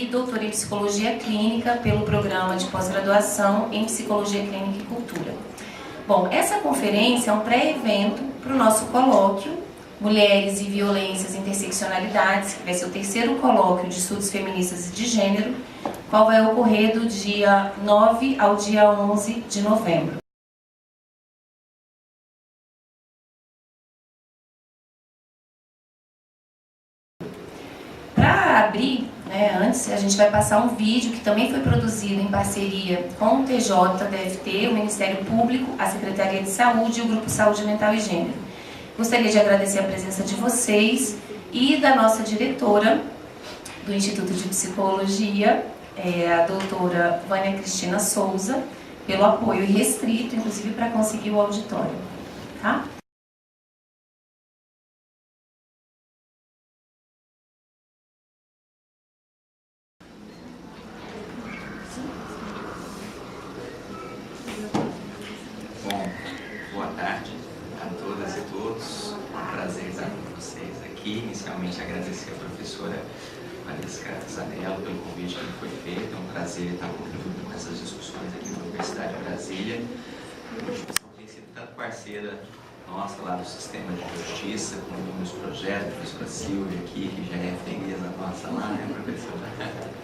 e doutora em Psicologia Clínica pelo Programa de Pós-Graduação em Psicologia Clínica e Cultura. Bom, essa conferência é um pré-evento para o nosso colóquio Mulheres e Violências e Interseccionalidades, que vai ser o terceiro colóquio de estudos feministas e de gênero, qual vai ocorrer do dia 9 ao dia 11 de novembro. Para abrir, antes a gente vai passar um vídeo que também foi produzido em parceria com o TJ-DFT, o Ministério Público, a Secretaria de Saúde e o Grupo Saúde Mental e Gênero. Gostaria de agradecer a presença de vocês e da nossa diretora do Instituto de Psicologia, a doutora Vânia Cristina Souza, pelo apoio irrestrito, inclusive para conseguir o auditório. Tá? Bom, boa tarde a todas e todos. É um prazer estar com vocês aqui. Inicialmente agradecer a professora Valesca Zanello pelo convite que me foi feito. É um prazer estar contribuindo com essas discussões aqui na Universidade de Brasília. A instituição tem sido tanto parceira nossa lá do sistema de justiça, com os projetos, a professora Silvia aqui, que já é freguesa nossa lá, né, professora?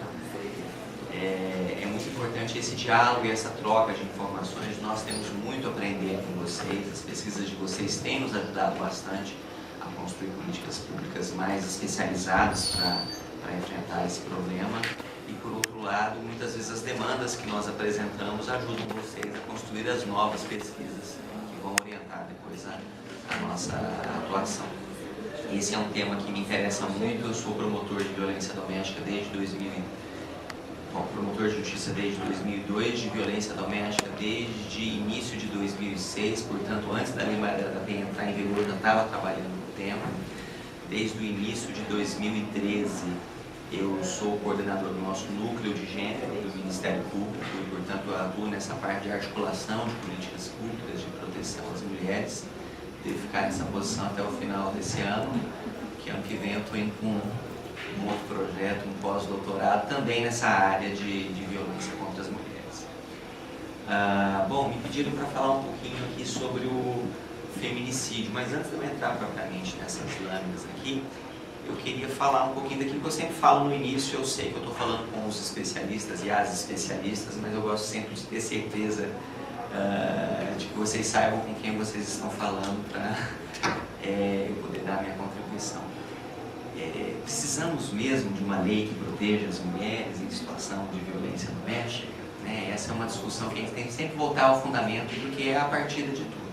É muito importante esse diálogo e essa troca de informações. Nós temos muito a aprender com vocês. As pesquisas de vocês têm nos ajudado bastante a construir políticas públicas mais especializadas para enfrentar esse problema. E, por outro lado, muitas vezes as demandas que nós apresentamos ajudam vocês a construir as novas pesquisas que vão orientar depois a nossa atuação. Esse é um tema que me interessa muito. Eu sou promotor de violência doméstica desde 2000. Promotor de justiça desde 2002, de violência doméstica desde início de 2006, portanto, antes da Lei Maria da Penha entrar em vigor, eu já estava trabalhando no tema. Desde o início de 2013, eu sou coordenador do nosso núcleo de gênero do Ministério Público e, portanto, eu atuo nessa parte de articulação de políticas públicas de proteção às mulheres. Devo ficar nessa posição até o final desse ano, que ano que vem eu estou indo com um outro projeto, um pós-doutorado, também nessa área de violência contra as mulheres. Bom, me pediram para falar um pouquinho aqui sobre o feminicídio, mas antes de eu entrar propriamente nessas lâminas aqui, eu queria falar um pouquinho daquilo que eu sempre falo no início. Eu sei que eu estou falando com os especialistas e as especialistas, mas eu gosto sempre de ter certeza de que vocês saibam com quem vocês estão falando para eu poder dar a minha contribuição. Precisamos mesmo de uma lei que proteja as mulheres em situação de violência doméstica? Essa é uma discussão que a gente tem que sempre voltar ao fundamento, porque é a partida de tudo.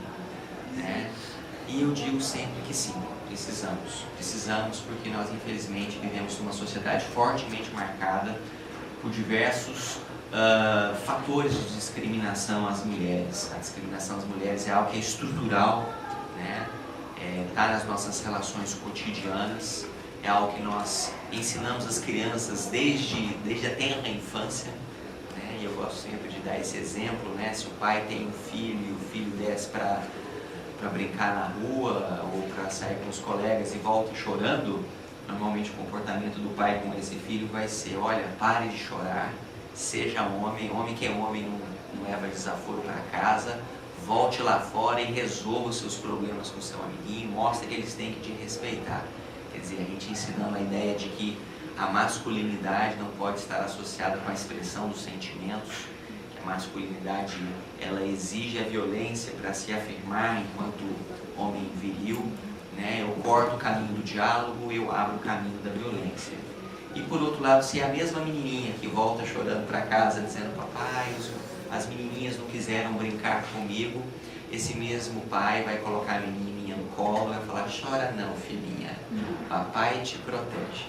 E eu digo sempre que sim, precisamos. Precisamos porque nós, infelizmente, vivemos numa sociedade fortemente marcada por diversos fatores de discriminação às mulheres. A discriminação às mulheres é algo que é estrutural, está nas nossas relações cotidianas. É algo que nós ensinamos as crianças desde a tenra infância, e eu gosto sempre de dar esse exemplo, se o pai tem um filho e o filho desce para brincar na rua ou para sair com os colegas e volta chorando, normalmente o comportamento do pai com esse filho vai ser: olha, pare de chorar, seja homem que é homem não leva desaforo para casa, volte lá fora e resolva os seus problemas com seu amiguinho, mostre que eles têm que te respeitar. Quer dizer, a gente ensinando a ideia de que a masculinidade não pode estar associada com a expressão dos sentimentos, que a masculinidade ela exige a violência para se afirmar enquanto homem viril, eu corto o caminho do diálogo, eu abro o caminho da violência. E por outro lado, se é a mesma menininha que volta chorando para casa dizendo: papai, as menininhas não quiseram brincar comigo, esse mesmo pai vai colocar a menininha no colo e vai falar: chora não, filhinha, papai te protege.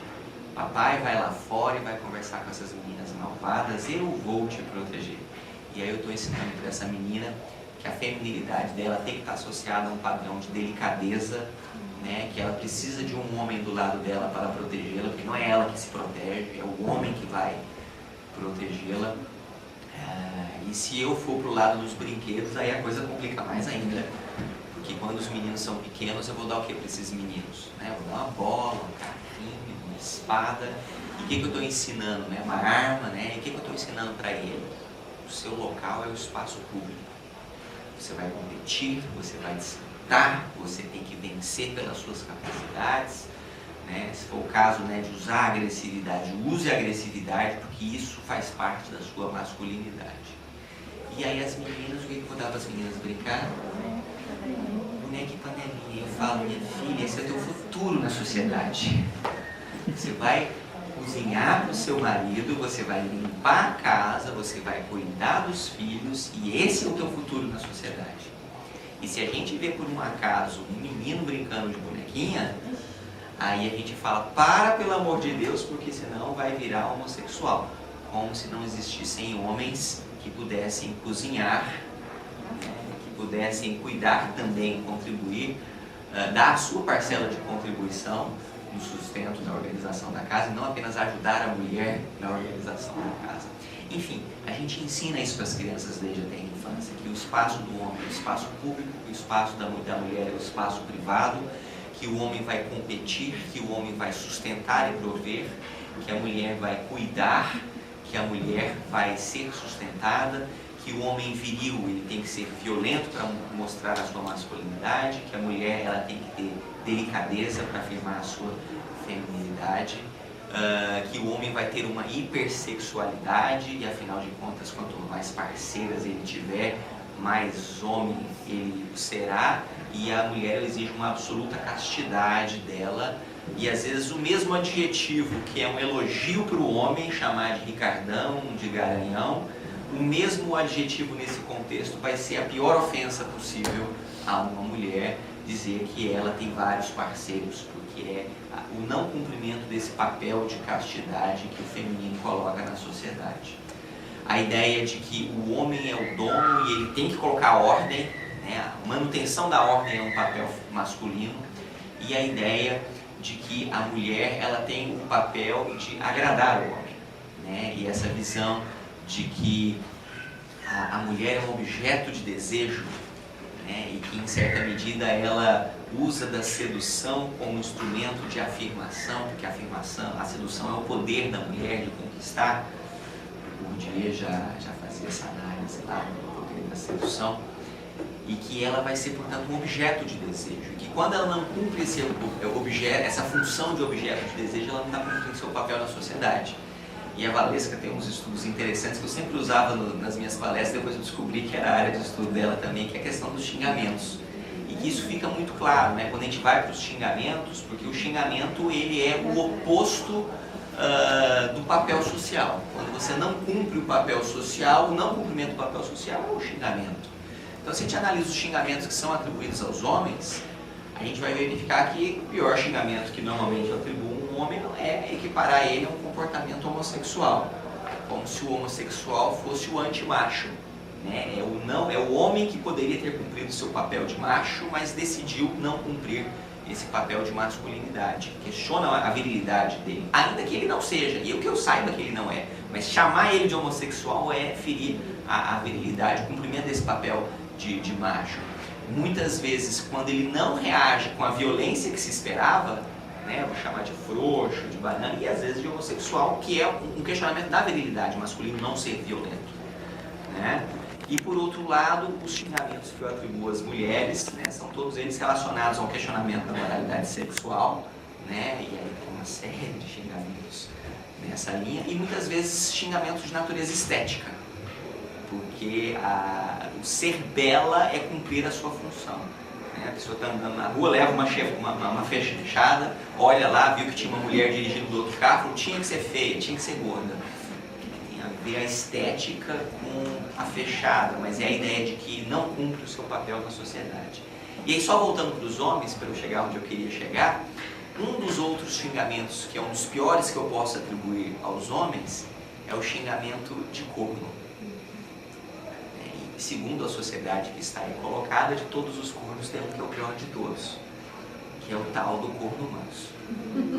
Papai vai lá fora e vai conversar com essas meninas malvadas, eu vou te proteger. E aí eu estou ensinando para essa menina que a feminilidade dela tem que estar associada a um padrão de delicadeza, que ela precisa de um homem do lado dela para protegê-la, porque não é ela que se protege, é o homem que vai protegê-la. E se eu for para o lado dos brinquedos, aí a coisa complica mais ainda, porque quando os meninos meninos são pequenos, eu vou dar o que para esses meninos? Né? Eu vou dar uma bola, um carrinho, uma espada. E o que eu estou ensinando? Né? Uma arma, né? E o que eu estou ensinando para ele? O seu local é o espaço público. Você vai competir, você vai disputar, você tem que vencer pelas suas capacidades. Né? Se for o caso, né, de usar agressividade, use a agressividade, porque isso faz parte da sua masculinidade. E aí as meninas, o que eu vou dar para as meninas brincar? Boneca e panelinha. Eu falo, minha filha, esse é o teu futuro na sociedade. Você vai cozinhar para o seu marido, você vai limpar a casa, você vai cuidar dos filhos, e esse é o teu futuro na sociedade. E se a gente vê por um acaso um menino brincando de bonequinha, aí a gente fala, para pelo amor de Deus, porque senão vai virar homossexual. Como se não existissem homens que pudessem cozinhar, né, que pudessem cuidar também, contribuir, dar a sua parcela de contribuição no sustento da organização da casa, e não apenas ajudar a mulher na organização da casa. Enfim, a gente ensina isso para as crianças desde a tenra infância, que o espaço do homem é o espaço público, que o espaço da mulher é o espaço privado, que o homem vai competir, que o homem vai sustentar e prover, que a mulher vai cuidar, que a mulher vai ser sustentada, que o homem viril ele tem que ser violento para mostrar a sua masculinidade, que a mulher ela tem que ter delicadeza para afirmar a sua feminilidade, que o homem vai ter uma hipersexualidade e afinal de contas quanto mais parceiras ele tiver, mais homem ele será, e a mulher exige uma absoluta castidade dela. E às vezes o mesmo adjetivo que é um elogio para o homem, chamar de Ricardão, de Garanhão, o mesmo adjetivo nesse contexto vai ser a pior ofensa possível a uma mulher, dizer que ela tem vários parceiros, porque é o não cumprimento desse papel de castidade que o feminino coloca na sociedade. A ideia de que o homem é o dono e ele tem que colocar ordem, né? A manutenção da ordem é um papel masculino, e a ideia de que a mulher ela tem o papel de agradar o homem, né? E essa visão de que a mulher é um objeto de desejo, né? E que em certa medida ela usa da sedução como instrumento de afirmação, porque a sedução é o poder da mulher de conquistar. O Bourdieu já fazia essa análise lá do poder da sedução. E que ela vai ser, portanto, um objeto de desejo. E que quando ela não cumpre essa função de objeto de desejo, ela não está cumprindo seu papel na sociedade. E a Valesca tem uns estudos interessantes que eu sempre usava nas minhas palestras, depois eu descobri que era a área de estudo dela também, que é a questão dos xingamentos. E que isso fica muito claro, né, quando a gente vai para os xingamentos, porque o xingamento ele é o oposto do papel social. Quando você não cumpre o papel social, o não cumprimento do papel social é o xingamento. Então, se a gente analisa os xingamentos que são atribuídos aos homens, a gente vai verificar que o pior xingamento que normalmente eu atribuo a um homem não é equiparar ele a um comportamento homossexual, como se o homossexual fosse o anti-macho, né? É o homem que poderia ter cumprido seu papel de macho, mas decidiu não cumprir esse papel de masculinidade. Questiona a virilidade dele, ainda que ele não seja, e o que eu saiba que ele não é, mas chamar ele de homossexual é ferir a virilidade, o cumprimento desse papel de macho. Muitas vezes, quando ele não reage com a violência que se esperava, né, vou chamar de frouxo, de banana, e às vezes de homossexual, que é um questionamento da virilidade masculina não ser violento, né? E por outro lado, os xingamentos que eu atribuo às mulheres, né, são todos eles relacionados ao questionamento da moralidade sexual, né, e aí tem uma série de xingamentos nessa linha, e muitas vezes xingamentos de natureza estética, porque o ser bela é cumprir a sua função. Né? A pessoa está andando na rua, leva uma fechada, olha lá, viu que tinha uma mulher dirigindo do outro carro, falou, tinha que ser feia, tinha que ser gorda. Tem a ver a estética com a fechada, mas é a ideia de que não cumpre o seu papel na sociedade. E aí, só voltando para os homens, para eu chegar onde eu queria chegar, um dos outros xingamentos, que é um dos piores que eu posso atribuir aos homens, é o xingamento de corno. Segundo a sociedade que está aí colocada, de todos os cornos tem um que é o pior de todos, que é o tal do corno manso. Vamos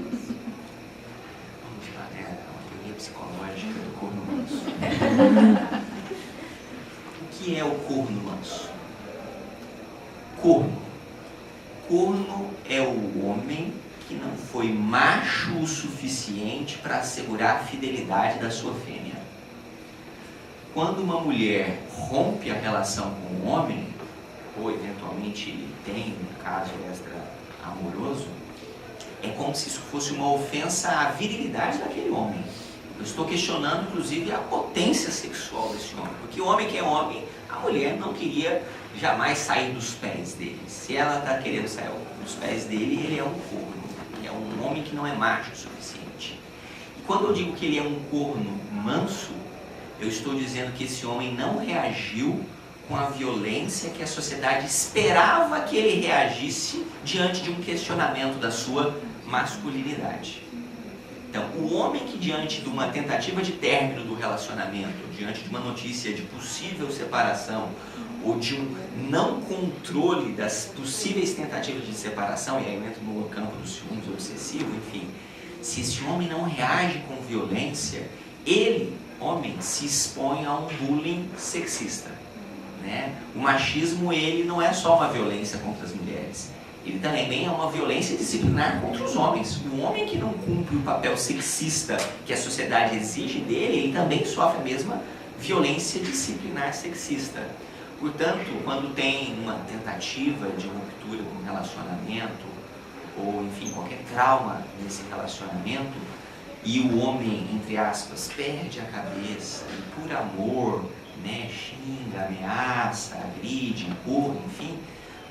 lá, né? Uma teoria psicológica do corno manso. O que é o corno manso? Corno corno é o homem que não foi macho o suficiente para assegurar a fidelidade da sua fêmea. Quando uma mulher rompe a relação com um homem, ou eventualmente tem um caso extra-amoroso, é como se isso fosse uma ofensa à virilidade daquele homem. Eu estou questionando, inclusive, a potência sexual desse homem. Porque o homem que é homem, a mulher não queria jamais sair dos pés dele. Se ela está querendo sair dos pés dele, ele é um corno. É um homem que não é macho o suficiente. E quando eu digo que ele é um corno manso, eu estou dizendo que esse homem não reagiu com a violência que a sociedade esperava que ele reagisse diante de um questionamento da sua masculinidade. Então, o homem que diante de uma tentativa de término do relacionamento, diante de uma notícia de possível separação, ou de um não controle das possíveis tentativas de separação, e aí eu entro no campo dos ciúmes obsessivo, enfim, se esse homem não reage com violência, ele, homem, se expõe a um bullying sexista, né? O machismo, ele não é só uma violência contra as mulheres, ele também é uma violência disciplinar contra os homens. O homem que não cumpre o papel sexista que a sociedade exige dele, ele também sofre a mesma violência disciplinar sexista. Portanto, quando tem uma tentativa de ruptura de um relacionamento, ou enfim, qualquer trauma nesse relacionamento, e o homem, entre aspas, perde a cabeça, e por amor, né, xinga, ameaça, agride, empurra, enfim,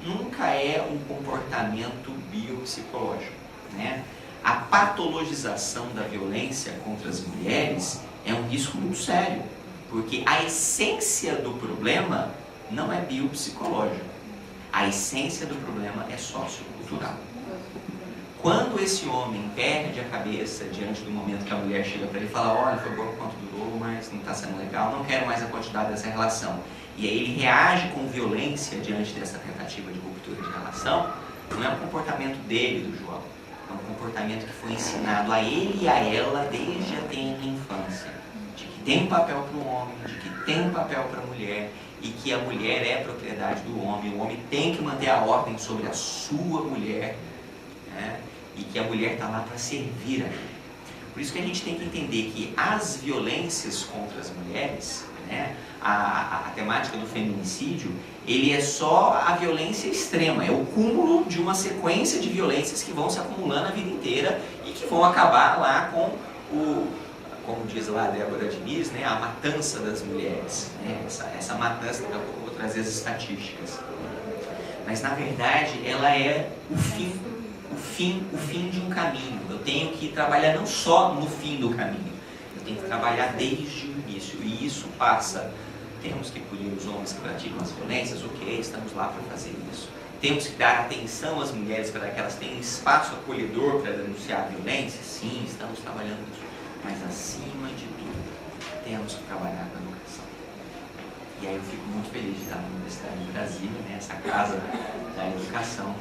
nunca é um comportamento biopsicológico, né? A patologização da violência contra as mulheres é um risco muito sério, porque a essência do problema não é biopsicológico, a essência do problema é sociocultural. Quando esse homem perde a cabeça diante do momento que a mulher chega para ele e fala: olha, foi bom quanto durou, mas não está sendo legal, não quero mais a quantidade dessa relação, e aí ele reage com violência diante dessa tentativa de ruptura de relação, não é um comportamento dele, do João, é um comportamento que foi ensinado a ele e a ela desde a tenra infância, de que tem um papel para o homem, de que tem um papel para a mulher, e que a mulher é propriedade do homem, o homem tem que manter a ordem sobre a sua mulher, né? E que a mulher está lá para servir a ele. Por isso que a gente tem que entender que as violências contra as mulheres, né, a temática do feminicídio, ele é só a violência extrema, é o cúmulo de uma sequência de violências que vão se acumulando a vida inteira e que vão acabar lá com como diz lá a Débora Diniz, né, a matança das mulheres, né, essa matança, daqui a pouco eu vou trazer as estatísticas. Mas na verdade ela é o fim de um caminho. Eu tenho que trabalhar não só no fim do caminho, eu tenho que trabalhar desde o início, e isso passa, temos que punir os homens que praticam as violências, ok, estamos lá para fazer isso. Temos que dar atenção às mulheres para que elas tenham espaço acolhedor para denunciar a violência, sim, estamos trabalhando nisso. Mas acima de tudo, temos que trabalhar com a educação. E aí eu fico muito feliz de estar na Universidade de Brasília, né, essa casa da educação,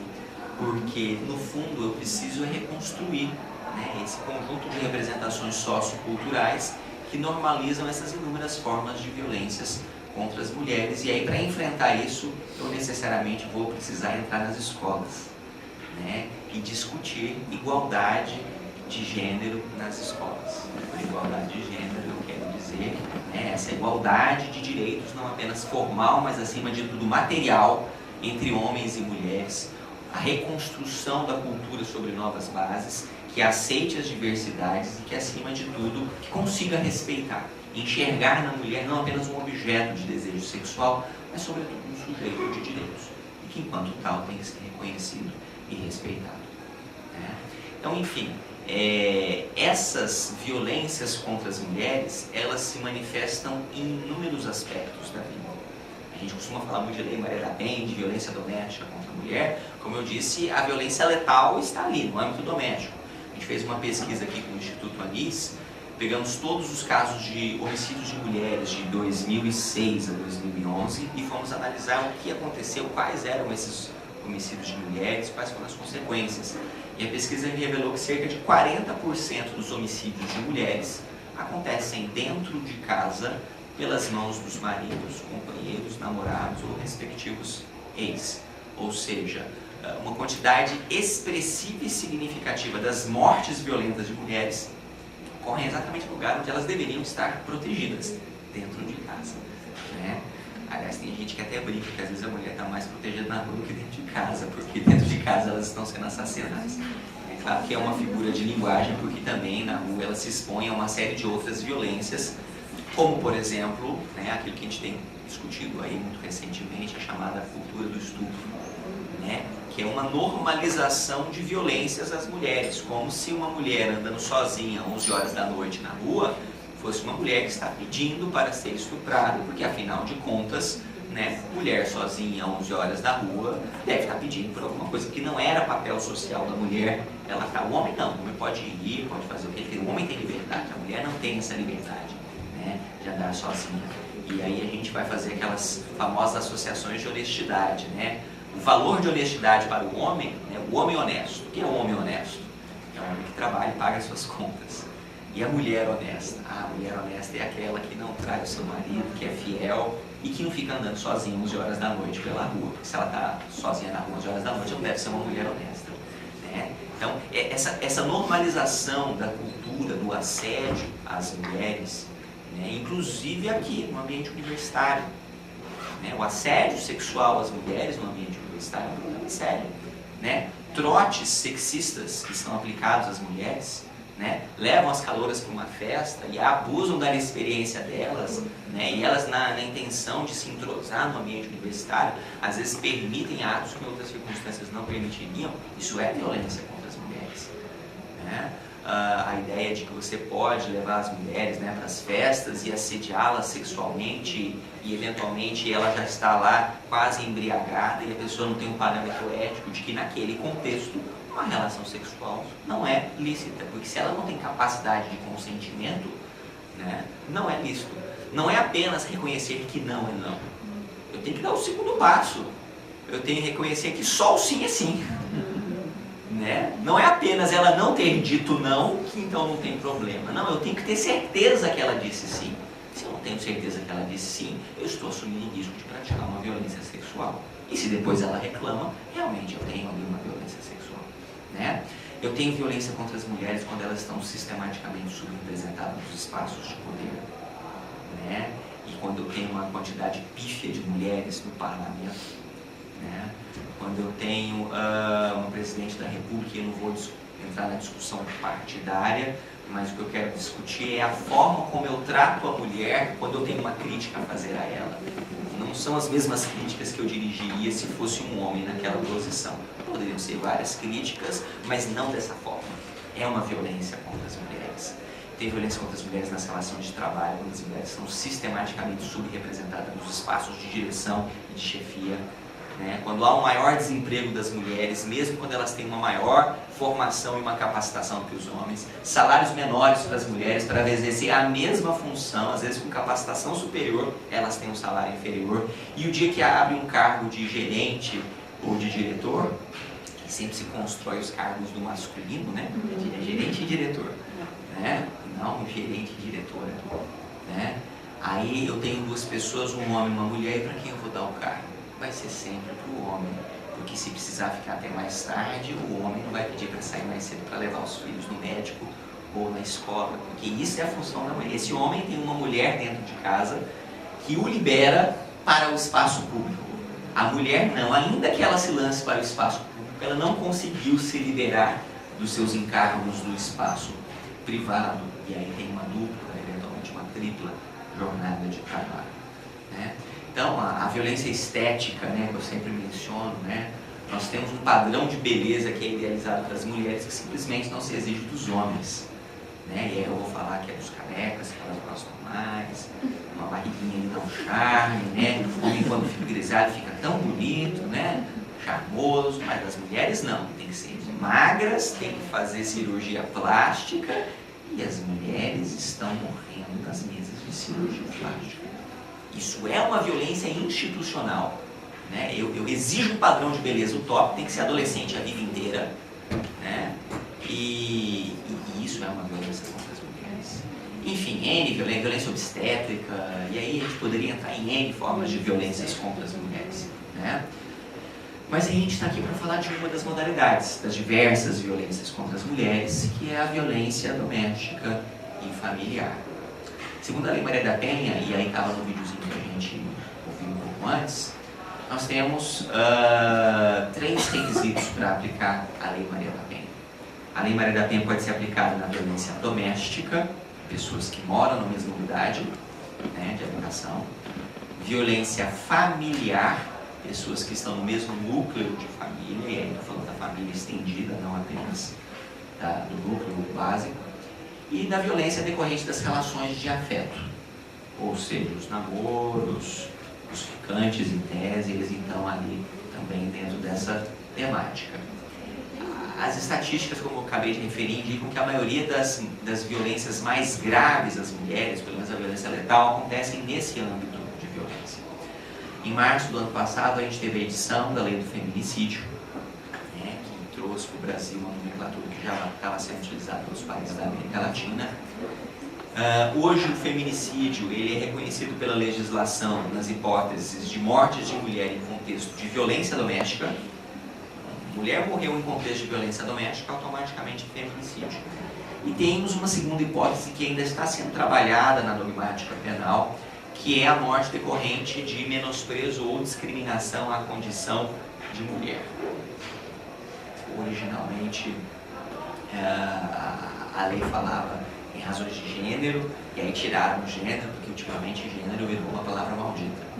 porque no fundo eu preciso reconstruir, né, esse conjunto de representações socioculturais que normalizam essas inúmeras formas de violências contra as mulheres. E aí, para enfrentar isso, eu necessariamente vou precisar entrar nas escolas, né, e discutir igualdade de gênero nas escolas. Por igualdade de gênero eu quero dizer, né, essa igualdade de direitos, não apenas formal, mas acima de tudo material, entre homens e mulheres, a reconstrução da cultura sobre novas bases, que aceite as diversidades e que, acima de tudo, que consiga respeitar, enxergar na mulher não apenas um objeto de desejo sexual, mas sobretudo um sujeito de direitos, e que enquanto tal tem que ser reconhecido e respeitado, né? Então, enfim, essas violências contra as mulheres, elas se manifestam em inúmeros aspectos da vida. A gente costuma falar muito de Lei Maria da Penha, de violência doméstica contra a mulher. Como eu disse, a violência letal está ali, no âmbito doméstico. A gente fez uma pesquisa aqui com o Instituto Anis, pegamos todos os casos de homicídios de mulheres de 2006 a 2011 e fomos analisar o que aconteceu, quais eram esses homicídios de mulheres, quais foram as consequências. E a pesquisa revelou que cerca de 40% dos homicídios de mulheres acontecem dentro de casa pelas mãos dos maridos, companheiros, namorados ou respectivos ex. Ou seja, uma quantidade expressiva e significativa das mortes violentas de mulheres ocorrem exatamente no lugar onde elas deveriam estar protegidas, dentro de casa, né? Aliás, tem gente que até brinca que às vezes a mulher está mais protegida na rua do que dentro de casa, porque dentro de casa elas estão sendo assassinadas. É claro que é uma figura de linguagem, porque também na rua ela se expõe a uma série de outras violências, como, por exemplo, né, aquilo que a gente tem discutido aí muito recentemente, a chamada cultura do estupro, né, que é uma normalização de violências às mulheres, como se uma mulher andando sozinha às 11 horas da noite na rua fosse uma mulher que está pedindo para ser estuprada, porque afinal de contas, né, mulher sozinha às 11 horas da rua deve estar pedindo por alguma coisa que não era papel social da mulher. Ela tá, o homem não, o homem pode ir, pode fazer o que ele quer, o homem tem liberdade, a mulher não tem essa liberdade, né, de andar sozinha. E aí a gente vai fazer aquelas famosas associações de honestidade, né? O valor de honestidade para o homem, né, o homem honesto. O que é o homem honesto? É um homem que trabalha e paga as suas contas. E a mulher honesta? A mulher honesta é aquela que não trai o seu marido, que é fiel e que não fica andando sozinha 11 horas da noite pela rua. Porque se ela está sozinha na rua 11 horas da noite, ela deve ser uma mulher honesta, né? Então, essa normalização da cultura, do assédio às mulheres, né, inclusive aqui no ambiente universitário, né, o assédio sexual às mulheres no ambiente universitário é um problema sério, né? Trotes sexistas que são aplicados às mulheres, né, levam as calouras para uma festa e abusam da experiência delas, né, e elas na intenção de se entrosar no ambiente universitário, às vezes permitem atos que em outras circunstâncias não permitiriam. Isso é violência contra as mulheres, né? A ideia de que você pode levar as mulheres, né, para as festas e assediá-las sexualmente e eventualmente ela já está lá quase embriagada e a pessoa não tem um parâmetro ético de que naquele contexto uma relação sexual não é lícita, porque se ela não tem capacidade de consentimento, né, não é lícito. Não é apenas reconhecer que não é não. Eu tenho que dar o segundo passo. Eu tenho que reconhecer que só o sim é sim. Né? Não é apenas ela não ter dito não, que então não tem problema. Não, eu tenho que ter certeza que ela disse sim. Se eu não tenho certeza que ela disse sim, eu estou assumindo o risco de praticar uma violência sexual. E se depois ela reclama, realmente eu tenho ali uma violência sexual, né? Eu tenho violência contra as mulheres quando elas estão sistematicamente subrepresentadas nos espaços de poder, né? E quando eu tenho uma quantidade pífia de mulheres no parlamento, né? Quando eu tenho uma presidente da República, eu não vou entrar na discussão partidária, mas o que eu quero discutir é a forma como eu trato a mulher quando eu tenho uma crítica a fazer a ela. Não são as mesmas críticas que eu dirigiria se fosse um homem naquela posição. Poderiam ser várias críticas, mas não dessa forma. É uma violência contra as mulheres. Tem violência contra as mulheres nas relações de trabalho, quando as mulheres são sistematicamente subrepresentadas nos espaços de direção e de chefia. Né? Quando há um maior desemprego das mulheres, mesmo quando elas têm uma maior formação e uma capacitação que os homens, salários menores para as mulheres para exercer a mesma função, às vezes com capacitação superior, elas têm um salário inferior, e o dia que abre um cargo de gerente ou de diretor, que sempre se constrói os cargos do masculino, né? É gerente e diretor, né? Não gerente e diretora, né? Aí eu tenho duas pessoas, um homem e uma mulher, e para quem eu vou dar o cargo? Vai ser sempre para o homem, porque se precisar ficar até mais tarde, o homem não vai pedir para sair mais cedo para levar os filhos no médico ou na escola, porque isso é a função da mulher. Esse homem tem uma mulher dentro de casa que o libera para o espaço público. A mulher não, ainda que ela se lance para o espaço público, ela não conseguiu se liberar dos seus encargos do espaço privado, e aí tem uma dupla, eventualmente uma tripla jornada de trabalho, né? Então, a violência estética, né, que eu sempre menciono, né, nós temos um padrão de beleza que é idealizado para as mulheres que simplesmente não se exige dos homens, né? E aí eu vou falar que é dos carecas, que elas gostam mais, uma barriguinha ali dá um charme, né? O homem quando fica grisalho fica tão bonito, né? Charmoso, mas as mulheres não, tem que ser magras, tem que fazer cirurgia plástica, e as mulheres estão morrendo nas mesas de cirurgia plástica. Isso é uma violência institucional, né? Eu exijo um padrão de beleza utópico, tem que ser adolescente a vida inteira, né? E isso é uma violência contra as mulheres. Enfim, N, violência obstétrica, e aí a gente poderia entrar em N formas de violências contra as mulheres, né? Mas a gente está aqui para falar de uma das modalidades, das diversas violências contra as mulheres, que é a violência doméstica e familiar. Segundo a Lei Maria da Penha, e aí estava no videozinho que a gente ouviu um pouco antes, nós temos 3 requisitos para aplicar a Lei Maria da Penha. A Lei Maria da Penha pode ser aplicada na violência doméstica, pessoas que moram na mesma unidade, né, de habitação. Violência familiar, pessoas que estão no mesmo núcleo de família, e aí estou falando da família estendida, não apenas do núcleo básico. E da violência decorrente das relações de afeto, ou seja, os namoros, os ficantes em tese, eles estão ali também dentro dessa temática. As estatísticas, como eu acabei de referir, indicam que a maioria das violências mais graves às mulheres, pelo menos a violência letal, acontecem nesse âmbito de violência. Em março do ano passado, a gente teve a edição da Lei do Feminicídio, né, que trouxe para o Brasil uma nomenclatura que já estava sendo utilizada pelos países da América Latina. Hoje o feminicídio ele é reconhecido pela legislação nas hipóteses de mortes de mulher em contexto de violência doméstica. Mulher morreu em contexto de violência doméstica, automaticamente feminicídio. E temos uma segunda hipótese que ainda está sendo trabalhada na dogmática penal, que é a morte decorrente de menosprezo ou discriminação à condição de mulher. Originalmente, a lei falava em razões de gênero, e aí tiraram o gênero, porque ultimamente gênero virou uma palavra maldita.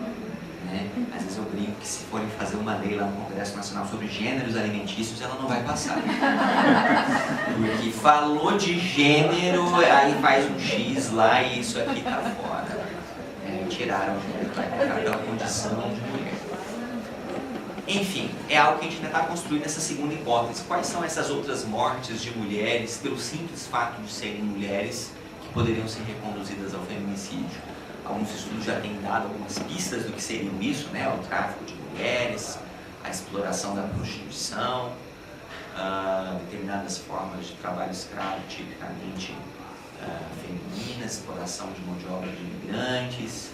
Né? Às vezes eu brinco que se forem fazer uma lei lá no Congresso Nacional sobre gêneros alimentícios, ela não vai passar. Porque falou de gênero, aí faz um X lá e isso aqui tá fora. Tiraram o gênero, vai colocar pela condição de mulher. Enfim, é algo que a gente ainda está construindo essa segunda hipótese. Quais são essas outras mortes de mulheres, pelo simples fato de serem mulheres, que poderiam ser reconduzidas ao feminicídio? Alguns estudos já têm dado algumas pistas do que seriam isso, né? O tráfico de mulheres, a exploração da prostituição, determinadas formas de trabalho escravo, tipicamente femininas, exploração de mão de obra de imigrantes,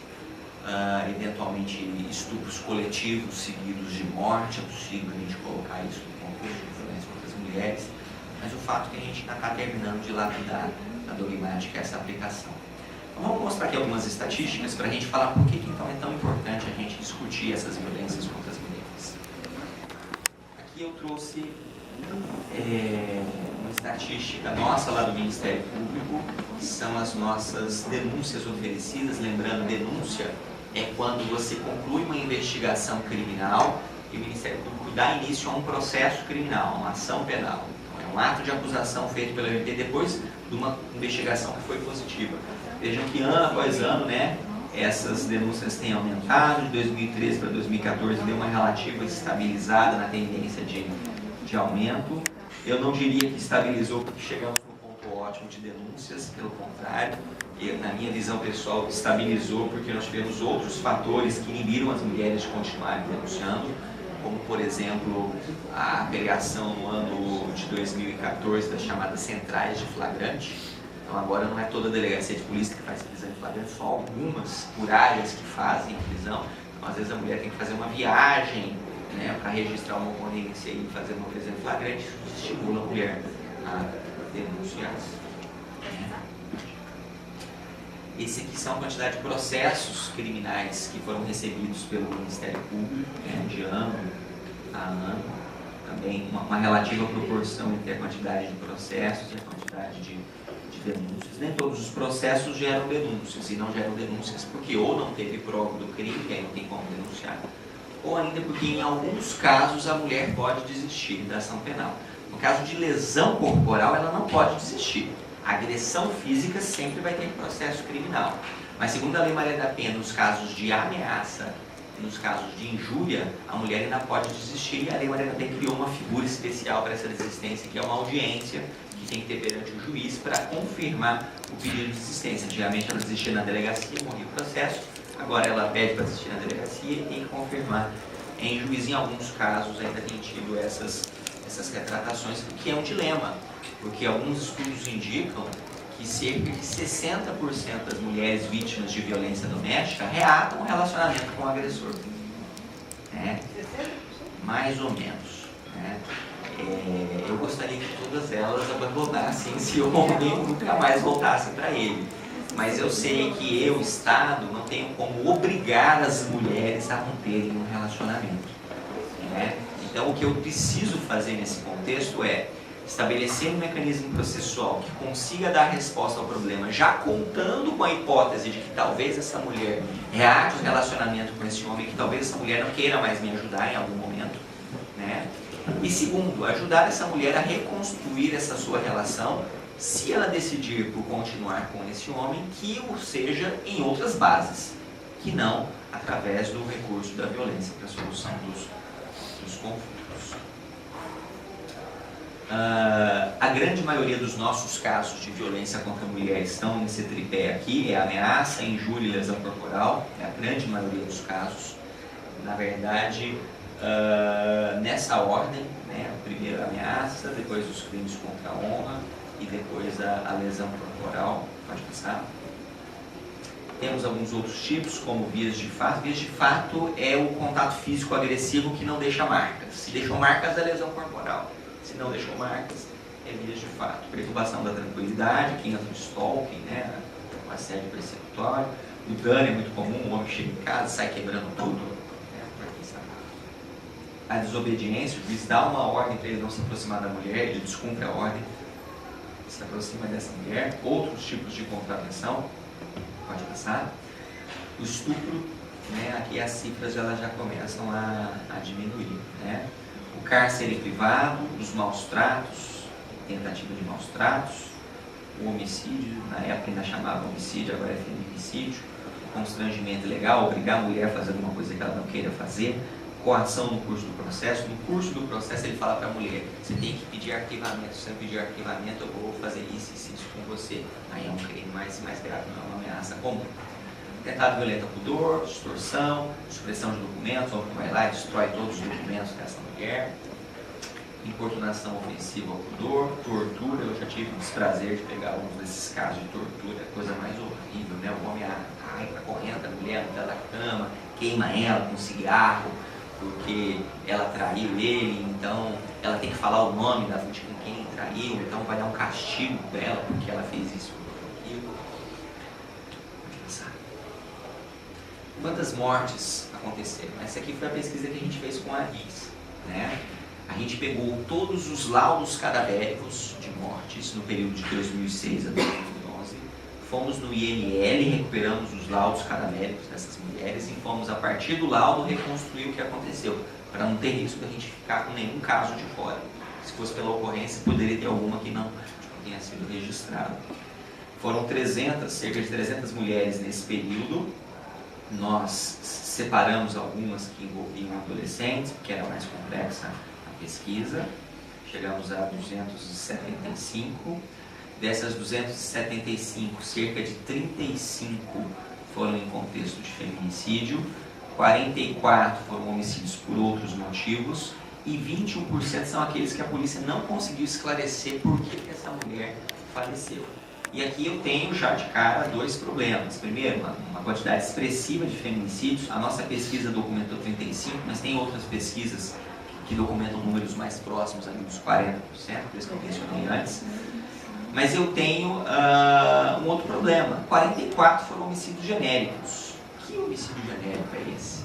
eventualmente estupros coletivos seguidos de morte. É possível a gente colocar isso no contexto de violência contra as mulheres, mas o fato é que a gente ainda está terminando de lapidar a dogmática essa aplicação. Então, vamos mostrar aqui algumas estatísticas para a gente falar por que então é tão importante a gente discutir essas violências contra as mulheres. Aqui eu trouxe uma estatística nossa lá do Ministério Público, que são as nossas denúncias oferecidas. Lembrando, denúncia é quando você conclui uma investigação criminal e o Ministério Público dá início a um processo criminal, uma ação penal. Então, é um ato de acusação feito pelo MP depois de uma investigação que foi positiva. Vejam que ano após ano, né, essas denúncias têm aumentado. De 2013 para 2014 deu uma relativa estabilizada na tendência de aumento. Eu não diria que estabilizou porque chegamos no ponto ótimo de denúncias, pelo contrário, e na minha visão pessoal estabilizou porque nós tivemos outros fatores que inibiram as mulheres de continuarem denunciando, como por exemplo a criação no ano de 2014 das chamadas centrais de flagrante. Então agora não é toda a delegacia de polícia que faz prisão em flagrante, só algumas por áreas que fazem prisão. Então às vezes a mulher tem que fazer uma viagem, né, para registrar uma ocorrência e fazer uma prisão em flagrante. Isso estimula a mulher a denunciar. Esse aqui são a quantidade de processos criminais que foram recebidos pelo Ministério Público, né, de ano a ano. Também uma relativa proporção entre a quantidade de processos e a quantidade de denúncias. Nem todos os processos geram denúncias, e não geram denúncias porque ou não teve prova do crime, que aí não tem como denunciar, ou ainda porque em alguns casos a mulher pode desistir da ação penal. No caso de lesão corporal, ela não pode desistir. A agressão física sempre vai ter processo criminal. Mas segundo a Lei Maria da Penha, nos casos de ameaça, nos casos de injúria, a mulher ainda pode desistir, e a Lei Maria da Penha criou uma figura especial para essa desistência, que é uma audiência que tem que ter perante o juiz para confirmar o pedido de desistência. Antigamente ela desistia na delegacia, morria o processo, agora ela pede para desistir na delegacia e tem que confirmar em juiz. Em alguns casos ainda tem tido essas retratações, o que é um dilema, porque alguns estudos indicam que cerca de 60% das mulheres vítimas de violência doméstica reatam o relacionamento com o agressor. mais ou menos, né? Eu gostaria que todas elas abandonassem esse homem e nunca mais voltassem para ele. Mas eu sei que eu, Estado, não tenho como obrigar as mulheres a manterem um relacionamento, né? Então, o que eu preciso fazer nesse contexto é estabelecer um mecanismo processual que consiga dar resposta ao problema, já contando com a hipótese de que talvez essa mulher reate o relacionamento com esse homem, que talvez essa mulher não queira mais me ajudar em algum momento, né? E segundo, ajudar essa mulher a reconstruir essa sua relação, se ela decidir por continuar com esse homem, que o seja em outras bases, que não através do recurso da violência para a solução dos conflitos. A grande maioria dos nossos casos de violência contra a mulher estão nesse tripé aqui, é ameaça, injúria e lesão corporal, é a grande maioria dos casos. Na verdade, nessa ordem, né, primeiro a ameaça, depois os crimes contra a honra e depois a lesão corporal. Pode passar. Temos alguns outros tipos, como vias de fato. Vias de fato é o contato físico agressivo que não deixa marcas. Se deixou marcas, é lesão corporal. Se não deixou marcas, é vias de fato. Perturbação da tranquilidade, que entra no stalking, né, o assédio persecutório. O dano é muito comum, o homem chega em casa, sai quebrando tudo. A desobediência, o juiz dá uma ordem para ele não se aproximar da mulher, ele descumpre a ordem, se aproxima dessa mulher. Outros tipos de contravenção, pode passar. O estupro, né, aqui as cifras elas já começam a diminuir, né? O cárcere privado, os maus tratos, tentativa de maus tratos, o homicídio, na época ainda chamava homicídio, agora é feminicídio, o constrangimento ilegal, obrigar a mulher a fazer alguma coisa que ela não queira fazer, coação no curso do processo. No curso do processo ele fala para a mulher, você tem que pedir arquivamento, se você não pedir arquivamento eu vou fazer isso com você. Aí é um crime mais grave, não é uma ameaça comum. Tentado violento ao pudor, extorsão, supressão de documentos, o homem vai lá e destrói todos os documentos dessa mulher, importunação ofensiva ao pudor, tortura. Eu já tive o desprazer de pegar alguns desses casos de tortura, coisa mais horrível, né? O homem arranca, correnta a mulher da cama, queima ela com cigarro, porque ela traiu ele, então ela tem que falar o nome de com quem traiu, então vai dar um castigo dela porque ela fez isso ou aquilo. Quantas mortes aconteceram? Essa aqui foi a pesquisa que a gente fez com a RIS, né? A gente pegou todos os laudos cadavéricos de mortes no período de 2006 a 2011, fomos no IML, recuperamos os laudos cadavéricos dessas mulheres e fomos, a partir do laudo, reconstruir o que aconteceu, para não ter risco de a gente ficar com nenhum caso de fora. Se fosse pela ocorrência, poderia ter alguma que não tenha sido registrada. Foram cerca de 300 mulheres nesse período. Nós separamos algumas que envolviam adolescentes, porque era mais complexa a pesquisa. Chegamos a 275. Dessas 275, cerca de 35 foram em contexto de feminicídio, 44 foram homicídios por outros motivos e 21% são aqueles que a polícia não conseguiu esclarecer por que essa mulher faleceu. E aqui eu tenho já de cara dois problemas. Primeiro, uma quantidade expressiva de feminicídios. A nossa pesquisa documentou 35, mas tem outras pesquisas que documentam números mais próximos ali dos 40%, por isso que eu mencionei antes. Mas eu tenho um outro problema. 44 foram homicídios genéricos. Que homicídio genérico é esse?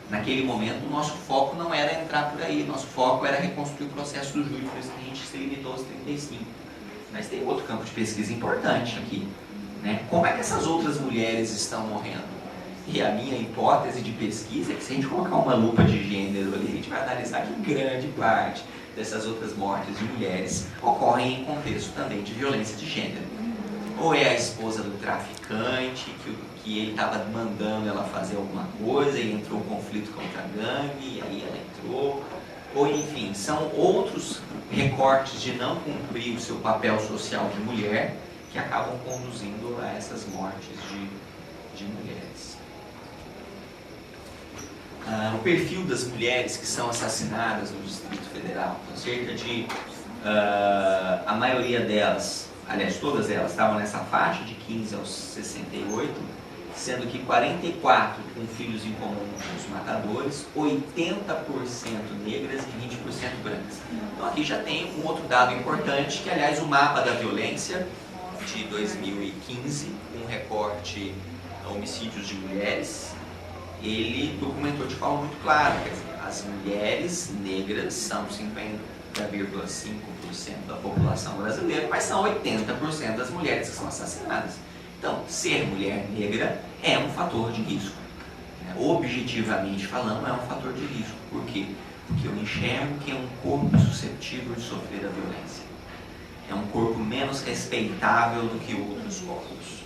Naquele momento, o nosso foco não era entrar por aí. Nosso foco era reconstruir o processo do júri, por isso que a gente se limitou aos 35. Mas tem outro campo de pesquisa importante aqui, né? Como é que essas outras mulheres estão morrendo? E a minha hipótese de pesquisa é que se a gente colocar uma lupa de gênero ali, a gente vai analisar que grande parte dessas outras mortes de mulheres ocorrem em contexto também de violência de gênero. Ou é a esposa do traficante, que ele estava mandando ela fazer alguma coisa e entrou um conflito contra a gangue, e aí ela entrou. Ou enfim, são outros recortes de não cumprir o seu papel social de mulher que acabam conduzindo a essas mortes de mulheres. O perfil das mulheres que são assassinadas no Distrito Federal, então, cerca de a maioria delas, aliás todas elas, estavam nessa faixa de 15 aos 68, sendo que 44% com filhos em comum com os matadores, 80% negras e 20% brancas. Então aqui já tem um outro dado importante, que aliás o mapa da violência de 2015, um recorte a homicídios de mulheres, ele documentou de forma muito clara, quer dizer, as mulheres negras são 50,5% da população brasileira, mas são 80% das mulheres que são assassinadas. Então, ser mulher negra é um fator de risco. Objetivamente falando, é um fator de risco. Por quê? Porque eu enxergo que é um corpo suscetível de sofrer a violência. É um corpo menos respeitável do que outros corpos.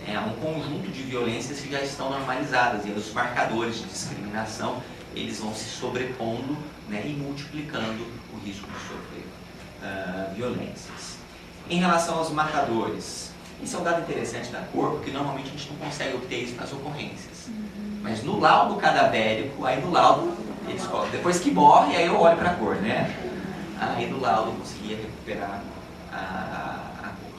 É um conjunto de violências que já estão normalizadas, e os marcadores de discriminação eles vão se sobrepondo, né, e multiplicando o risco de sofrer violências. Em relação aos matadores, isso é um dado interessante da cor, porque normalmente a gente não consegue obter isso nas ocorrências. Mas no laudo cadavérico, aí no laudo, eles colocam, depois que morre, aí eu olho para a cor, né? Aí no laudo eu conseguia recuperar a cor.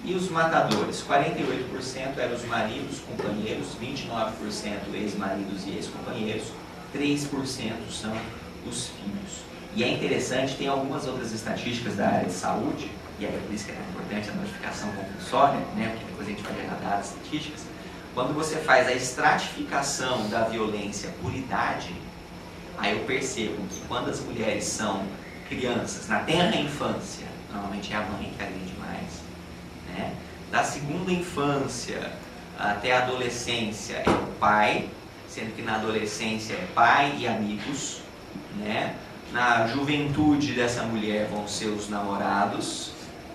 E os matadores, 48% eram os maridos, companheiros, 29% ex-maridos e ex-companheiros, 3% são os filhos. E é interessante, tem algumas outras estatísticas da área de saúde, e é por isso que é importante a notificação compulsória, né, porque depois a gente vai errar as estatísticas. Quando você faz a estratificação da violência por idade, aí eu percebo que quando as mulheres são crianças, na tenra infância, normalmente é a mãe que agride mais, né? Da segunda infância até a adolescência é o pai, sendo que na adolescência é pai e amigos, né? Na juventude dessa mulher vão ser os namorados,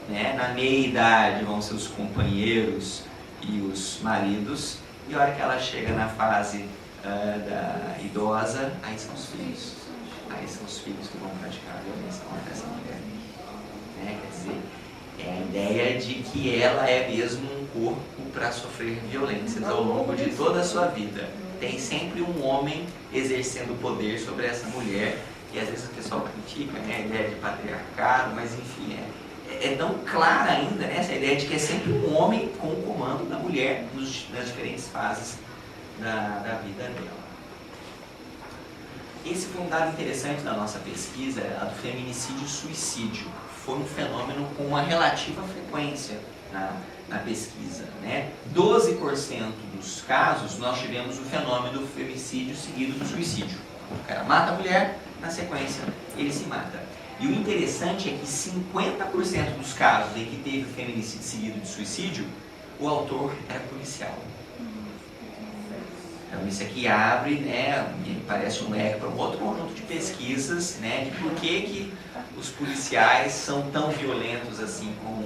né? Na meia-idade vão ser os companheiros e os maridos, e a hora que ela chega na fase da idosa, aí são os filhos. Aí são os filhos que vão praticar a violência contra essa mulher. Né? Quer dizer, é a ideia de que ela é mesmo um corpo para sofrer violências ao longo de toda a sua vida. Tem sempre um homem exercendo poder sobre essa mulher, e às vezes o pessoal critica, né, a ideia de patriarcado, mas enfim, é tão clara ainda, né, essa ideia de que é sempre um homem com o comando da mulher nas diferentes fases da vida dela. Esse foi um dado interessante da nossa pesquisa, a do feminicídio-suicídio. Foi um fenômeno com uma relativa frequência na pesquisa, né? 12% dos casos nós tivemos o fenômeno do femicídio seguido do suicídio. O cara mata a mulher, na sequência ele se mata. E o interessante é que 50% dos casos em que teve o feminicídio seguido de suicídio, o autor era policial. Então isso aqui abre, né, parece um leque para um outro conjunto de pesquisas, né, de por que os policiais são tão violentos assim com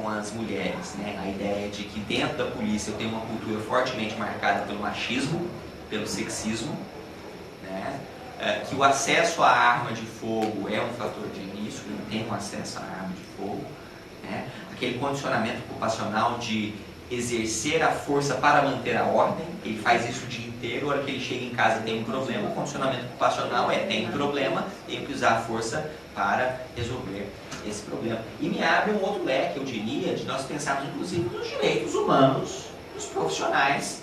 as mulheres, né? A ideia de que dentro da polícia eu tenho uma cultura fortemente marcada pelo machismo, pelo sexismo, né? Que o acesso à arma de fogo é um fator de risco, eu não tenho acesso à arma de fogo, né? Aquele condicionamento ocupacional de exercer a força para manter a ordem, ele faz isso o dia inteiro, a hora que ele chega em casa tem um problema, o condicionamento ocupacional tem um problema, tem que usar a força para resolver esse problema. E me abre um outro leque, eu diria, de nós pensarmos inclusive nos direitos humanos dos profissionais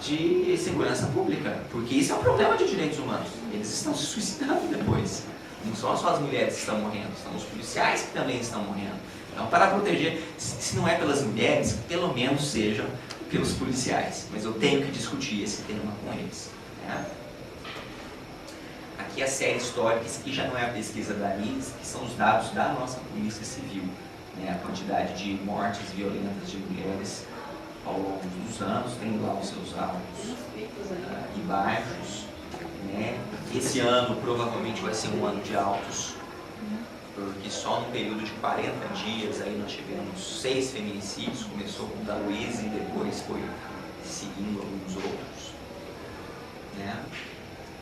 de segurança pública, porque isso é um problema de direitos humanos, eles estão se suicidando depois, não são só as mulheres que estão morrendo, são os policiais que também estão morrendo. Então, para proteger, se não é pelas mulheres, pelo menos sejam pelos policiais. Mas eu tenho que discutir esse tema com eles. Né? Aqui a série histórica, isso aqui já não é a pesquisa da ANIS, que são os dados da nossa Polícia Civil. Né? A quantidade de mortes violentas de mulheres ao longo dos anos, tem lá os seus altos e baixos. Né? Esse ano provavelmente vai ser um ano de altos, porque só no período de 40 dias aí nós tivemos 6 feminicídios, começou com o da Luísa e depois foi seguindo alguns outros, né?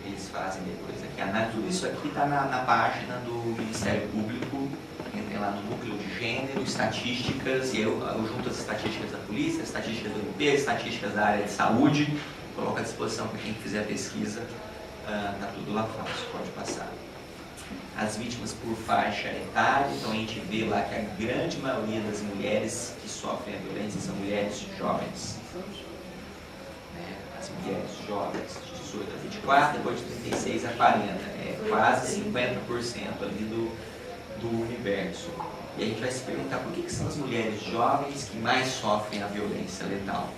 Eles fazem depois aqui a análise, tudo isso aqui está na página do Ministério Público, entrem lá no núcleo de gênero, estatísticas, e eu junto as estatísticas da polícia, as estatísticas do MP, as estatísticas da área de saúde, coloco à disposição para quem fizer a pesquisa, está tudo lá fácil, pode passar. As vítimas por faixa etária, então a gente vê lá que a grande maioria das mulheres que sofrem a violência são mulheres jovens. as mulheres jovens de 18 a 24, depois de 36 a 40, quase 50% ali do universo. E a gente vai se perguntar por que são as mulheres jovens que mais sofrem a violência letal.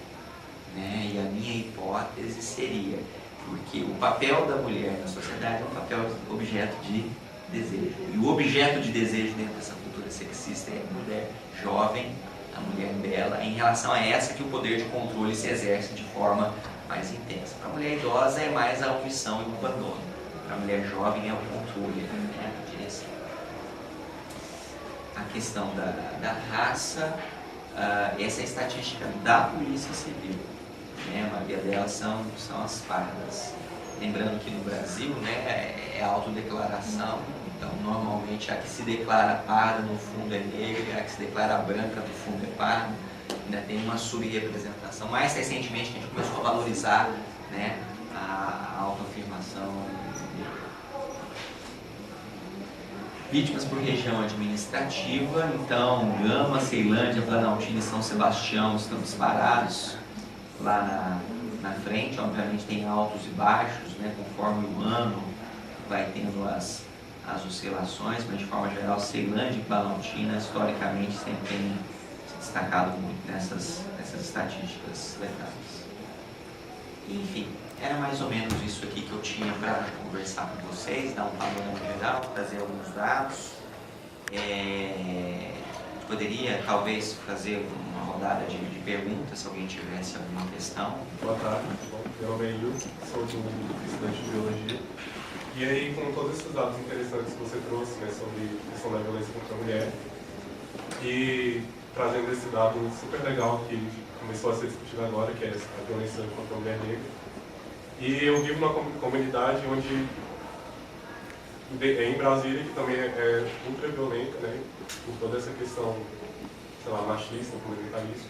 Né? E a minha hipótese seria porque o papel da mulher na sociedade é um papel de objeto de desejo. E o objeto de desejo dentro dessa cultura sexista é a mulher jovem, a mulher bela, em relação a essa que o poder de controle se exerce de forma mais intensa. Para a mulher idosa é mais a omissão e o abandono. Para a mulher jovem é o controle, né? A direção. A questão da raça, essa é a estatística da Polícia Civil. Né? A maioria delas são as pardas. Lembrando que no Brasil, né, é autodeclaração, então normalmente a que se declara parda no fundo é negra, a que se declara branca no fundo é parda, ainda tem uma subrepresentação. Mais recentemente a gente começou a valorizar, né, a autoafirmação. Vítimas por região administrativa, então Gama, Ceilândia, Planaltina e São Sebastião estão disparados lá na frente. Obviamente tem altos e baixos, né, conforme o ano vai tendo as oscilações, mas de forma geral Ceilândia e Planaltina historicamente sempre tem se destacado muito nessas estatísticas letais. Enfim, era mais ou menos isso aqui que eu tinha para conversar com vocês, dar um panorama geral, trazer alguns dados. Poderia talvez fazer uma rodada de perguntas, se alguém tivesse alguma questão. Boa tarde, meu nome é Hilton, sou estudante de biologia. E aí, com todos esses dados interessantes que você trouxe, né, sobre a questão da violência contra a mulher, e trazendo esse dado super legal que começou a ser discutido agora, que é a violência contra a mulher negra. E eu vivo numa comunidade onde, em Brasília, que também é ultra violenta, né, por toda essa questão, sei lá, machista, comunitarista.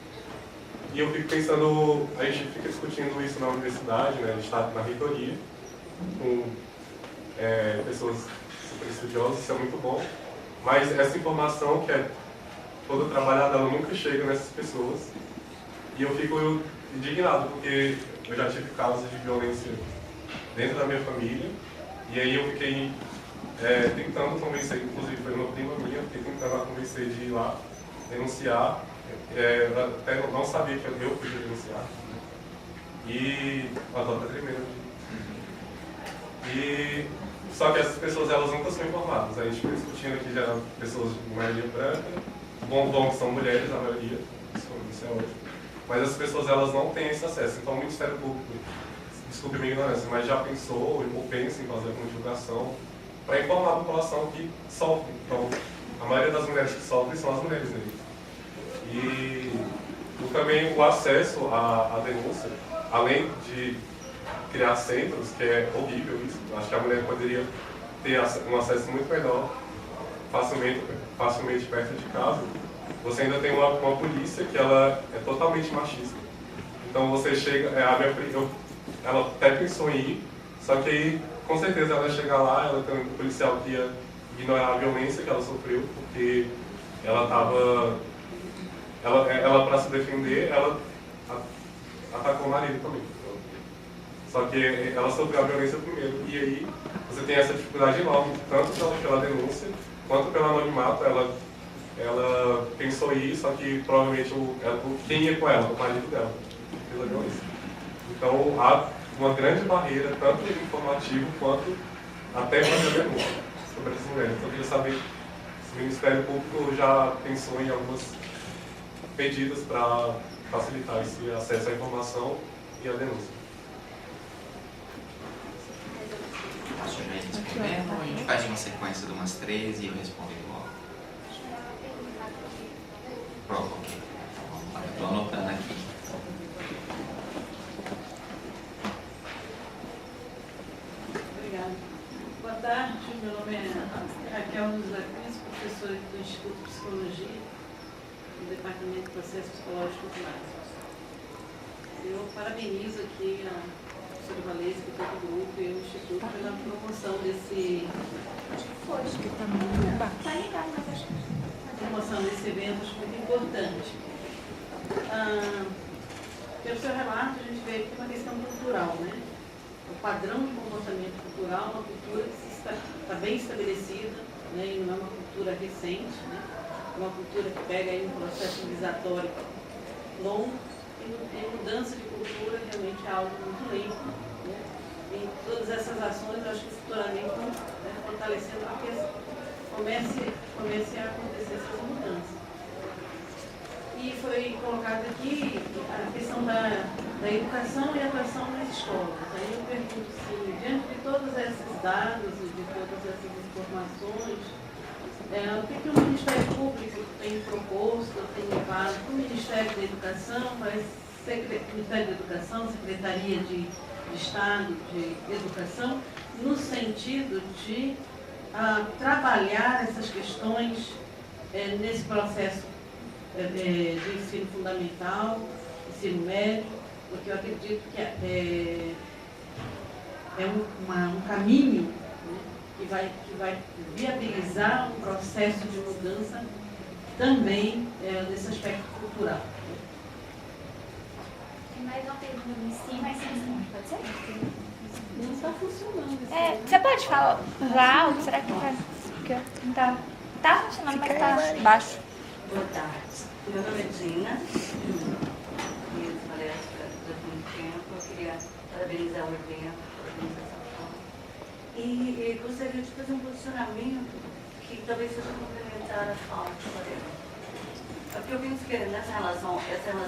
E eu fico pensando, a gente fica discutindo isso na universidade, né, a gente está na reitoria, com pessoas super estudiosas, isso é muito bom, mas essa informação que é toda trabalhada, ela nunca chega nessas pessoas. E eu fico indignado, porque eu já tive casos de violência dentro da minha família, e aí eu fiquei tentando convencer, inclusive foi uma prima minha, fiquei tentando convencer de ir lá denunciar, até não sabia que eu podia denunciar. E a dó tá tremendo. Só que essas pessoas, elas nunca são informadas. A gente foi discutindo aqui já pessoas de maioria branca, bom que são mulheres, a maioria, isso é hoje. Mas as pessoas, elas não têm esse acesso. Então o Ministério Público, desculpe a minha ignorância, mas já pensou ou pensa em fazer uma divulgação para informar a população que sofre. Então, a maioria das mulheres que sofrem são as mulheres negras. E também o acesso à denúncia, além de criar centros, que é horrível isso, acho que a mulher poderia ter um acesso muito melhor, facilmente perto de casa. Você ainda tem uma polícia que ela é totalmente machista. Então você chega, ela até pensou em ir, só que aí com certeza ela ia chegar lá, ela tem um policial que ia ignorar a violência que ela sofreu, porque ela estava, ela para se defender, ela atacou o marido também. Só que ela sofreu a violência primeiro, e aí você tem essa dificuldade enorme, tanto pela denúncia, quanto pelo anonimato. Ela pensou em ir, só que provavelmente quem ia com ela, o marido dela, pela violência. Então há uma grande barreira, tanto informativo quanto até fazer a denúncia sobre essas mulheres. Então eu queria saber se o Ministério Público já pensou em algumas medidas para facilitar esse acesso à informação e à denúncia. Posso já ir respondendo ou a gente faz uma sequência de umas 3 e eu respondo igual? Pronto, ok. Vamos lá, estou anotando aqui. Obrigada. Boa tarde, meu nome é Raquel Nunes, professora do Instituto de Psicologia, do Departamento de Processos Psicológicos Culturais. Eu parabenizo aqui a professora Valesca e todo o grupo e o Instituto pela promoção desse... Acho que está muito baixo. Está ligado, mas acho que... Promoção desse evento, acho muito importante. Pelo seu relato, a gente vê aqui uma questão cultural, né? O padrão de comportamento cultural, uma cultura que está bem estabelecida, né? E não é uma cultura recente, né? Uma cultura que pega aí um processo civilizatório longo, e mudança de cultura realmente é algo muito lento, né? E todas essas ações, eu acho que futuramente vão, né, fortalecendo para que comece a acontecer essas mudanças. E foi colocado aqui a questão da educação e atuação nas escolas. Aí eu pergunto se, diante de todos esses dados e de todas essas informações, o que o Ministério Público tem proposto, tem levado para o Ministério da Educação, para o Ministério da Educação, Secretaria de Estado de Educação, no sentido de trabalhar essas questões nesse processo de ensino fundamental, ensino médio, porque eu acredito que é um caminho, né, que vai viabilizar um processo de mudança também nesse aspecto cultural. Tem mais uma pergunta em cima, mas sem pode ser? Não está funcionando. Você pode falar alto? Será que tá? Porque não tá. Tá funcionando, mas tá baixo. Boa tarde. Meu nome é Dina. Fiz palestra durante muito tempo. Eu queria parabenizar o evento, a organização. E gostaria de fazer um posicionamento que talvez seja complementar a fala do colega. Porque eu penso que essa relação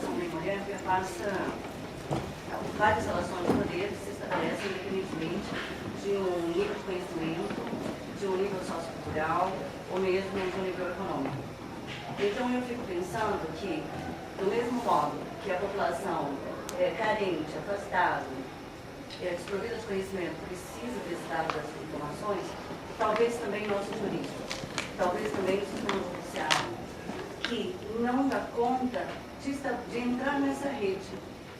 homem-mulher perpassa várias relações de poder que se estabelecem independentemente de um nível de conhecimento, de um nível sociocultural ou mesmo de um nível econômico. Então eu fico pensando que, do mesmo modo que a população carente, afastada, desprovida de conhecimento, precisa desse dado das informações, talvez também nossos juristas, talvez também o sistema judiciário, que não dá conta de entrar nessa rede.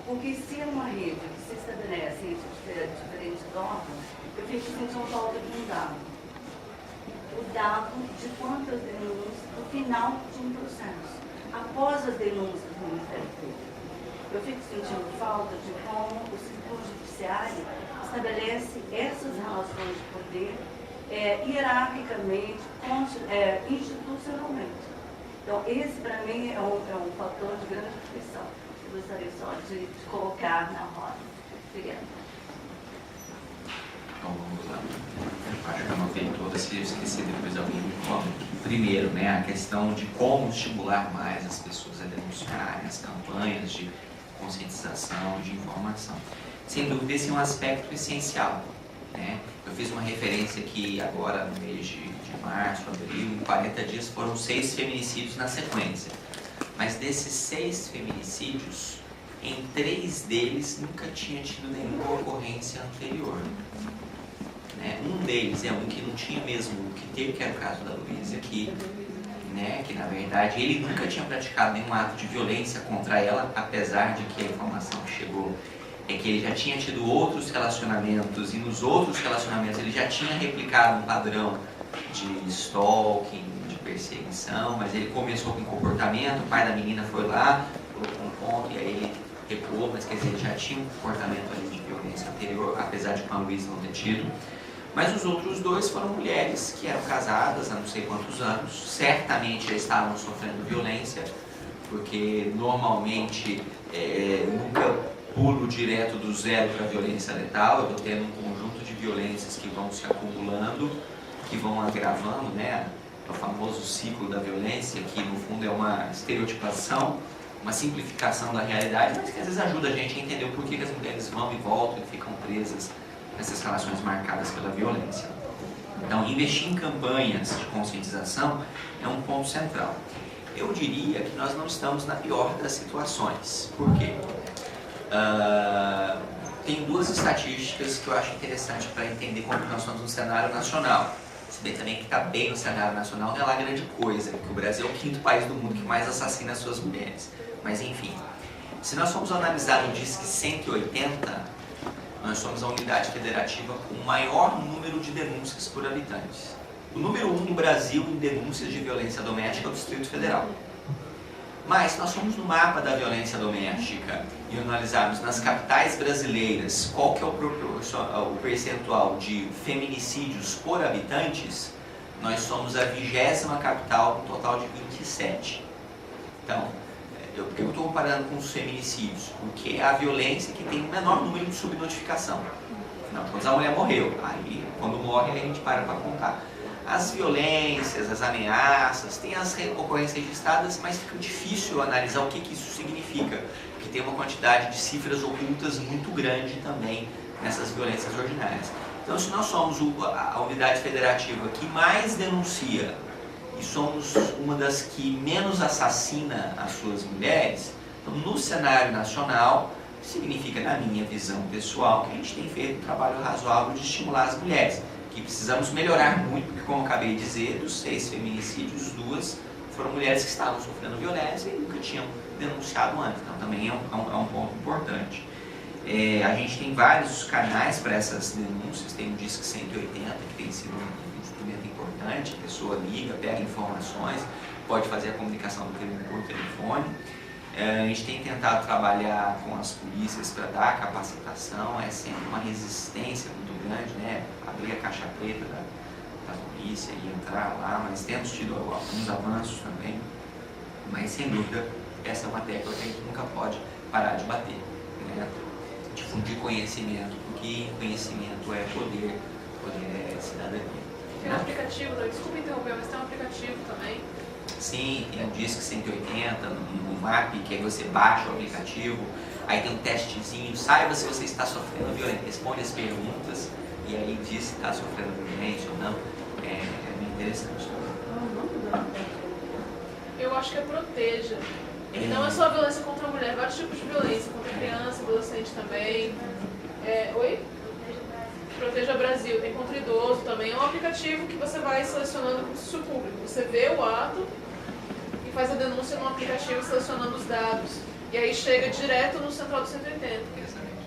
Porque se é uma rede que se estabelece entre diferentes órgãos, eu fico sentindo falta de um dado. O dado de quantas denúncias no final de um processo, após as denúncias do Ministério Público. Eu fico sentindo falta de como o sistema judiciário estabelece essas relações de poder hierarquicamente, institucionalmente. Então, esse para mim é um fator de grande reflexão. Eu gostaria só de colocar na roda. Obrigada. Então vamos lá. Acho que eu anotei todas, se eu esqueci depois alguém me conta. Primeiro, né, a questão de como estimular mais as pessoas a denunciarem, as campanhas de conscientização, de informação. Sem dúvida, esse é um aspecto essencial, né? Eu fiz uma referência aqui agora no mês de março, abril, em 40 dias foram 6 feminicídios na sequência. Mas desses 6 feminicídios, em 3 deles nunca tinha tido nenhuma ocorrência anterior. Né? Um deles é um que não tinha mesmo o que teve, que era o caso da Luísa, que na verdade ele nunca tinha praticado nenhum ato de violência contra ela, apesar de que a informação que chegou é que ele já tinha tido outros relacionamentos e nos outros relacionamentos ele já tinha replicado um padrão de stalking, de perseguição, mas ele começou com comportamento, o pai da menina foi lá, colocou um ponto e aí ele recuou, mas quer dizer, ele já tinha um comportamento ali de violência anterior, apesar de com a Luísa não ter tido. Mas os outros 2 foram mulheres que eram casadas há não sei quantos anos, certamente já estavam sofrendo violência, porque normalmente nunca pulo direto do zero para a violência letal, eu estou tendo um conjunto de violências que vão se acumulando, que vão agravando, né, o famoso ciclo da violência, que no fundo é uma estereotipação, uma simplificação da realidade, mas que às vezes ajuda a gente a entender o porquê que as mulheres vão e voltam e ficam presas nessas relações marcadas pela violência. Então, investir em campanhas de conscientização é um ponto central. Eu diria que nós não estamos na pior das situações. Por quê? Tem 2 estatísticas que eu acho interessante para entender como nós estamos no cenário nacional. Se bem também que está bem no cenário nacional, não é lá grande coisa, porque o Brasil é o 5º país do mundo que mais assassina as suas mulheres. Mas enfim, se nós formos analisar o DISC 180, nós somos a unidade federativa com o maior número de denúncias por habitantes. O número 1 no Brasil em denúncias de violência doméstica é o Distrito Federal. Mas nós fomos no mapa da violência doméstica e analisarmos nas capitais brasileiras qual que é o percentual de feminicídios por habitantes, nós somos a 20ª capital com um total de 27. Então, por que eu estou comparando com os feminicídios? Porque é a violência que tem o menor número de subnotificação. Afinal de contas, a mulher morreu. Aí, quando morre, a gente para contar. As violências, as ameaças, tem as ocorrências registradas, mas fica difícil analisar o que isso significa. Porque tem uma quantidade de cifras ocultas muito grande também nessas violências ordinárias. Então, se nós somos a unidade federativa que mais denuncia e somos uma das que menos assassina as suas mulheres, então, no cenário nacional, significa, na minha visão pessoal, que a gente tem feito um trabalho razoável de estimular as mulheres, que precisamos melhorar muito, porque, como eu acabei de dizer, dos 6 feminicídios, 2 foram mulheres que estavam sofrendo violência e nunca tinham denunciado antes, então também é um ponto importante. A gente tem vários canais para essas denúncias, tem o Disque 180, que tem sido um instrumento importante, a pessoa liga, pega informações, pode fazer a comunicação do crime por telefone. A gente tem tentado trabalhar com as polícias para dar capacitação, é sempre uma resistência muito grande, né? Abrir a caixa preta da polícia e entrar lá, mas temos tido alguns avanços também, mas sem dúvida essa é uma tecla que a gente nunca pode parar de bater, né? Difundir conhecimento, porque conhecimento é poder, poder é cidadania. Tem um aplicativo, desculpa interromper, mas tem um aplicativo também. Sim, tem o Disque 180 no MAP, que aí você baixa o aplicativo, aí tem um testezinho, saiba se você está sofrendo violência, responde as perguntas e aí diz se está sofrendo violência ou não. É bem interessante. Eu acho que é Proteja. Não é só violência contra a mulher, vários tipos de violência, contra criança, adolescente também. Oi? Proteja Brasil, tem contra idoso também. É um aplicativo que você vai selecionando como se fosse público. Você vê o ato e faz a denúncia no aplicativo selecionando os dados. E aí chega direto no central do 180. Exatamente.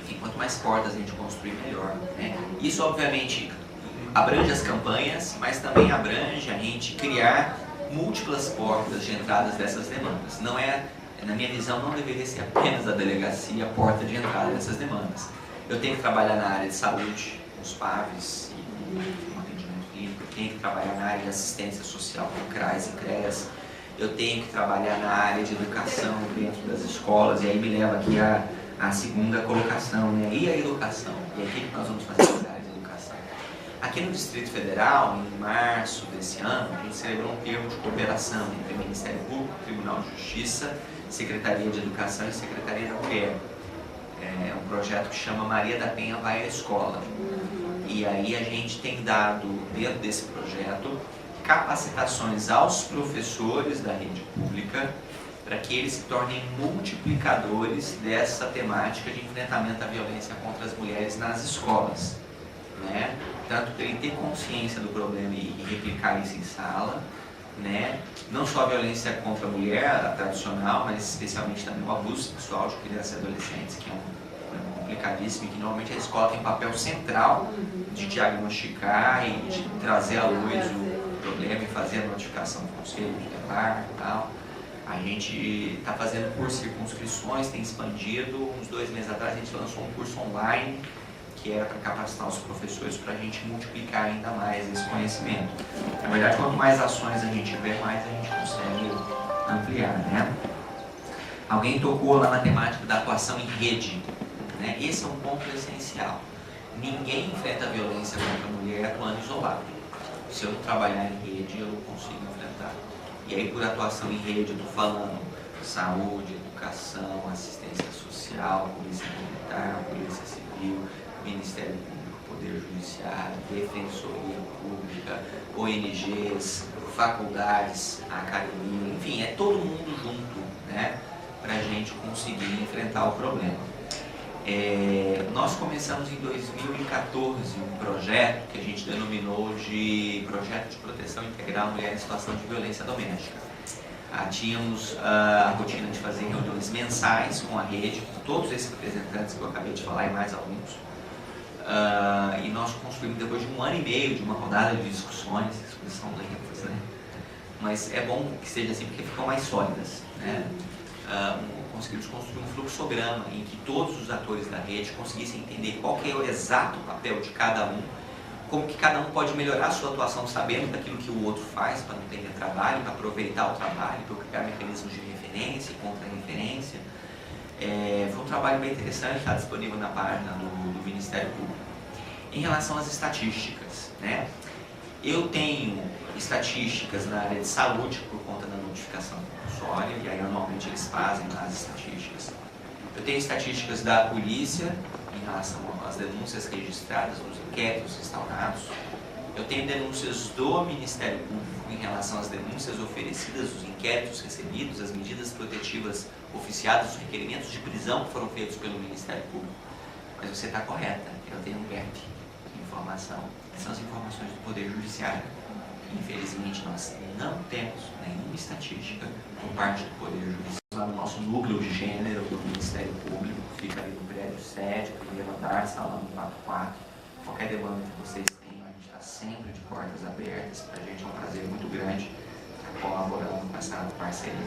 Enfim, quanto mais portas a gente construir, melhor, né? Isso, obviamente, abrange as campanhas, mas também abrange a gente criar múltiplas portas de entradas dessas demandas. Não é, na minha visão, não deveria ser apenas a delegacia a porta de entrada dessas demandas. Eu tenho que trabalhar na área de saúde, os PAVs e no atendimento clínico, eu tenho que trabalhar na área de assistência social, com CRAS e CREAS, eu tenho que trabalhar na área de educação dentro das escolas, e aí me leva aqui a segunda colocação, né? E a educação? E aí o que nós vamos fazer na área de educação? Aqui no Distrito Federal, em março desse ano, a gente celebrou um termo de cooperação entre o Ministério Público, Tribunal de Justiça, Secretaria de Educação e Secretaria da UFPR. É um projeto que chama Maria da Penha Vai à Escola. E aí a gente tem dado, dentro desse projeto, capacitações aos professores da rede pública para que eles se tornem multiplicadores dessa temática de enfrentamento à violência contra as mulheres nas escolas, né? Tanto para ele ter consciência do problema e replicar isso em sala, né? Não só a violência contra a mulher, a tradicional, mas especialmente também o abuso sexual de crianças e adolescentes, que é um complicadíssimo e que normalmente a escola tem um papel central de diagnosticar e de trazer à luz o problema e fazer a notificação do conselho tutelar e tal. A gente está fazendo curso de circunscrições, tem expandido. Uns 2 meses atrás a gente lançou um curso online que era para capacitar os professores para a gente multiplicar ainda mais esse conhecimento. Na verdade, quanto mais ações a gente tiver, mais a gente consegue ampliar, né? Alguém tocou lá na temática da atuação em rede, né? Esse é um ponto essencial. Ninguém enfrenta a violência contra a mulher atuando isolado. Se eu não trabalhar em rede, eu não consigo enfrentar. E aí, por atuação em rede, eu estou falando saúde, educação, assistência social, polícia militar, polícia civil, Ministério Público, Poder Judiciário, Defensoria Pública, ONGs, faculdades, academia, enfim, é todo mundo junto, né, para a gente conseguir enfrentar o problema. Nós começamos em 2014 um projeto que a gente denominou de Projeto de Proteção Integral à Mulher em Situação de Violência Doméstica. Tínhamos a rotina de fazer reuniões mensais com a rede, com todos esses representantes que eu acabei de falar e mais alguns. E nós construímos, depois de 1 ano e meio de uma rodada de discussões, lentas, né? mas é bom que seja assim porque ficam mais sólidas, né? Conseguimos construir um fluxograma em que todos os atores da rede conseguissem entender qual que é o exato papel de cada um, como que cada um pode melhorar a sua atuação sabendo daquilo que o outro faz para não perder trabalho, para aproveitar o trabalho, para criar mecanismos de referência e contra-referência. Foi um trabalho bem interessante, está disponível na página do Ministério Público. Em relação às estatísticas, né? Eu tenho estatísticas na área de saúde por conta da notificação compulsória, e aí anualmente eles fazem as estatísticas. Eu tenho estatísticas da polícia em relação às denúncias registradas, os inquéritos instaurados. Eu tenho denúncias do Ministério Público em relação às denúncias oferecidas, os inquéritos recebidos, as medidas protetivas oficiadas, os requerimentos de prisão que foram feitos pelo Ministério Público. Mas você está correta, eu tenho um gap de informação. Essas são as informações do Poder Judiciário. Infelizmente, nós não temos nenhuma estatística por parte do Poder Judiciário. Lá no nosso núcleo de gênero do Ministério Público, fica ali no prédio 7, primeiro andar, salão 44. Qualquer demanda que vocês tenham, a gente está sempre de portas abertas. Para a gente é um prazer muito grande estar colaborando com essa parceria.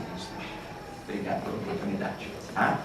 Obrigado pela oportunidade. Tá?